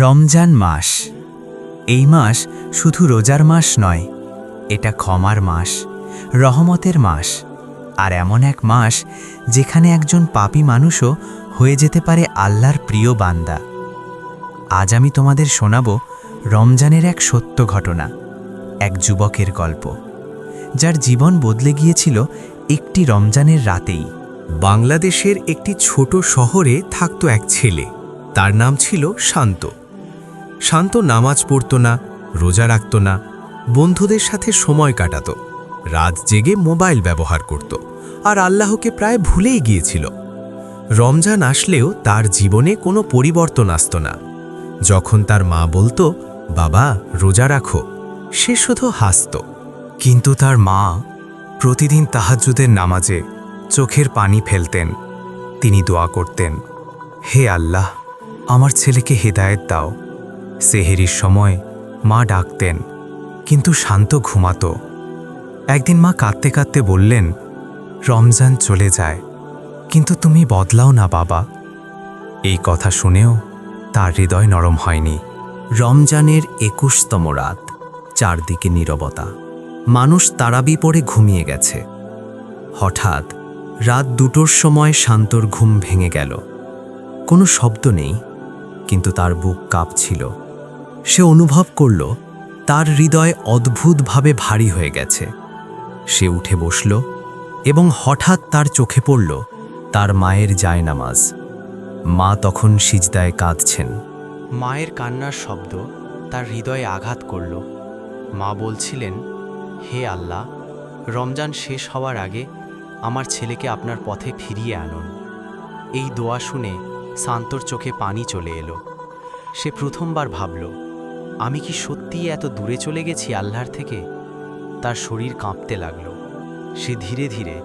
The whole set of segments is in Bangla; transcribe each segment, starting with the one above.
রমজান মাস। এই মাস শুধু রোজার মাস নয়, এটা ক্ষমার মাস, রহমতের মাস, আর এমন এক মাস যেখানে একজন পাপী মানুষও হয়ে যেতে পারে আল্লাহর প্রিয় বান্দা। আজ আমি তোমাদের শোনাব রমজানের এক সত্য ঘটনা, এক যুবকের গল্প, যার জীবন বদলে গিয়েছিল একটি রমজানের রাতেই। বাংলাদেশের একটি ছোট শহরে থাকত এক ছেলে। তার নাম ছিল শান্ত। শান্ত নামাজ পড়ত না, রোজা রাখত না, বন্ধুদের সাথে সময় কাটাত, রাত জেগে মোবাইল ব্যবহার করত, আর আল্লাহকে প্রায় ভুলেই গিয়েছিল। রমজান আসলেও তার জীবনে কোনো পরিবর্তন আসত না। যখন তার মা বলতো, বাবা রোজা রাখো, সে শুধু হাসত। কিন্তু তার মা প্রতিদিন তাহাজ্জুদের নামাজে চোখের পানি ফেলতেন। তিনি দোয়া করতেন, হে আল্লাহ, আমার ছেলেকে হেদায়েত দাও। সেহেরির সময় মা ডাকতেন, কিন্তু শান্ত ঘুমাতো। একদিন মা কাঁদতে কাঁদতে বললেন, রমজান চলে যায়, কিন্তু তুমি বদলাও না বাবা। এই কথা শুনেও তার হৃদয় নরম হয়নি। রমজানের ২১তম রাত, চারদিকে নীরবতা। মানুষ তারাবি পড়ে ঘুমিয়ে গেছে। হঠাৎ রাত ২টোর সময় শান্তর ঘুম ভেঙে গেল। কোনো শব্দ নেই, কিন্তু তার বুক কাঁপছিল। সে অনুভব করল তার হৃদয় অদ্ভুতভাবে ভারী হয়ে গেছে। সে উঠে বসল এবং হঠাৎ তার চোখে পড়ল তার মায়ের জায়নামাজ। মা তখন সিজদায় কাঁদছেন। মায়ের কান্নার শব্দ তার হৃদয়ে আঘাত করল। মা বলছিলেন, হে আল্লাহ, রমজান শেষ হওয়ার আগে আমার ছেলেকে আপনার পথে ফিরিয়ে আনুন। এই দোয়া শুনে শান্তর চোখে পানি চলে এলো। সে প্রথমবার ভাবল, আমি কি সত্যিই এত দূরে চলে গেছি আল্লাহর থেকে? তার শরীর কাঁপতে লাগল। সে ধীরে ধীরে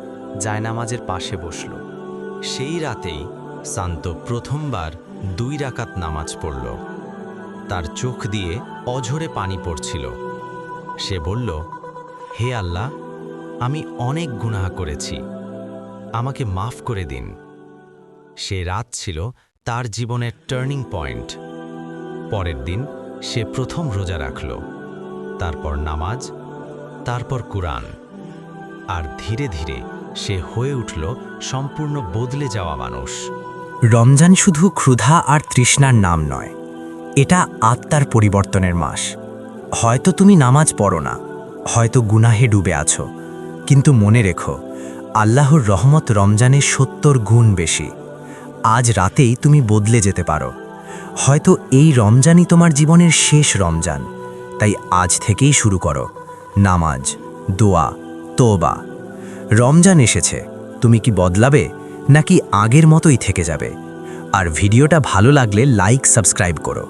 জায়নামাজের পাশে বসল। সেই রাতেই শান্ত প্রথমবার ২ রাকাত নামাজ পড়ল। তার চোখ দিয়ে অঝরে পানি পড়ছিল। সে বলল, হে আল্লাহ, আমি অনেক গুনাহ করেছি, আমাকে মাফ করে দিন। সে রাত ছিল তার জীবনের টার্নিং পয়েন্ট। পরের দিন সে প্রথম রোজা রাখল, তারপর নামাজ, তারপর কুরআন, আর ধীরে ধীরে সে হয়ে উঠল সম্পূর্ণ বদলে যাওয়া মানুষ। রমজান শুধু ক্ষুধা আর তৃষ্ণার নাম নয়, এটা আত্মার পরিবর্তনের মাস। হয়তো তুমি নামাজ পড়ো না, হয়তো গুনাহে ডুবে আছো, কিন্তু মনে রেখো, আল্লাহর রহমত রমজানের ৭০ গুণ বেশি। আজ রাতেই তুমি বদলে যেতে পারো। হয়তো এই রমজানই তোমার জীবনের শেষ রমজান, তাই আজ থেকেই শুরু করো নামাজ, দোয়া, তওবা। রমজান এসেছে, তুমি কি বদলাবে নাকি আগের মতোই থেকে যাবে? আর ভিডিওটা ভালো লাগলে লাইক, সাবস্ক্রাইব করো।